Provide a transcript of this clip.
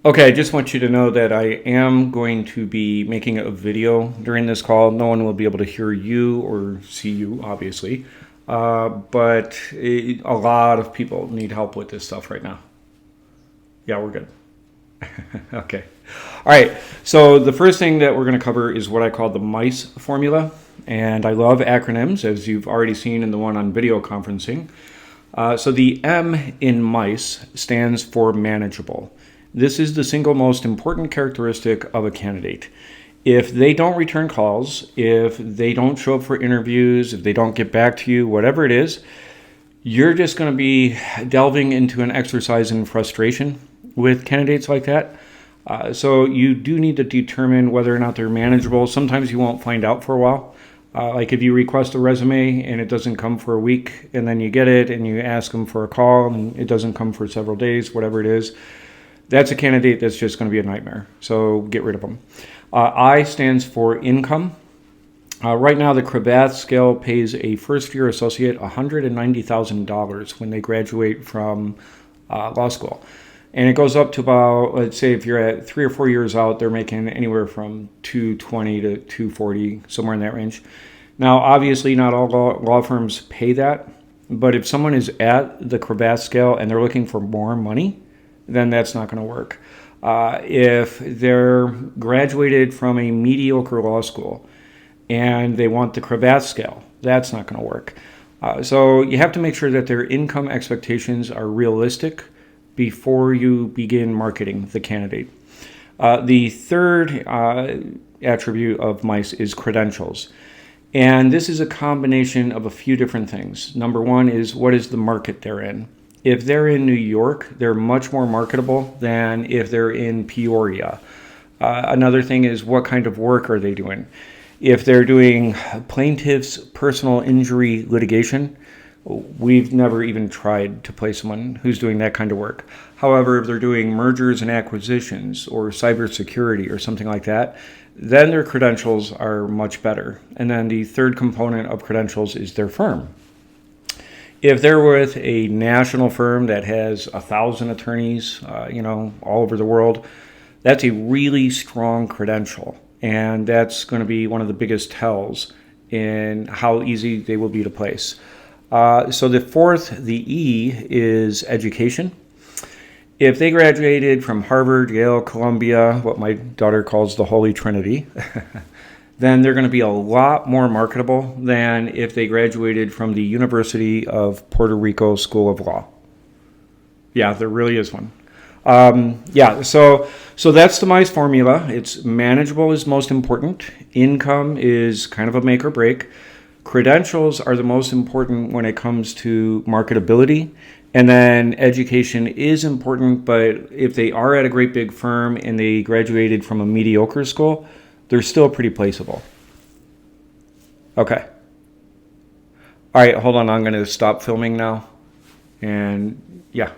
Okay, I just want you to know that I am going to be making a video during this call. No one will be able to hear you or see you, obviously. But a lot of people need help with this stuff right now. Yeah, we're good. Okay. All right. So the first thing that we're going to cover is what I call the MICE formula. And I love acronyms, as you've already seen in the one on video conferencing. So the M in MICE stands for manageable. This is the single most important characteristic of a candidate. If they don't return calls, if they don't show up for interviews, if they don't get back to you, whatever it is, you're just going to be delving into an exercise in frustration with candidates like that. So you do need to determine whether or not they're manageable. Sometimes you won't find out for a while. Like if you request a resume and it doesn't come for a week, and then you get it and you ask them for a call and it doesn't come for several days, whatever it is, that's a candidate that's just going to be a nightmare. So get rid of them. I stands for income. Right now, the Cravath scale pays a first-year associate $190,000 when they graduate from law school. And it goes up to about, let's say if you're at 3 or 4 years out, they're making anywhere from 220 to 240, somewhere in that range. Now, obviously, not all law firms pay that. But if someone is at the Cravath scale and they're looking for more money, then that's not going to work. If they're graduated from a mediocre law school and they want the Cravath scale, that's not going to work. So you have to make sure that their income expectations are realistic before you begin marketing the candidate. The third attribute of MICE is credentials. And this is a combination of a few different things. Number one is, what is the market they're in? If they're in New York, they're much more marketable than if they're in Peoria. Another thing is, what kind of work are they doing? If they're doing plaintiff's personal injury litigation, we've never even tried to place someone who's doing that kind of work. However, if they're doing mergers and acquisitions or cybersecurity or something like that, then their credentials are much better. And then the third component of credentials is their firm. If they're with a national firm that has 1,000 attorneys, all over the world, that's a really strong credential. And that's going to be one of the biggest tells in how easy they will be to place. So the fourth, the E, is education. If they graduated from Harvard, Yale, Columbia, what my daughter calls the Holy Trinity, then they're going to be a lot more marketable than if they graduated from the University of Puerto Rico School of Law. Yeah, there really is one. So that's the MICE formula. It's manageable is most important. Income is kind of a make or break. Credentials are the most important when it comes to marketability. And then education is important, but if they are at a great big firm and they graduated from a mediocre school, they're still pretty placeable. Okay. All right, hold on. I'm going to stop filming now. And yeah.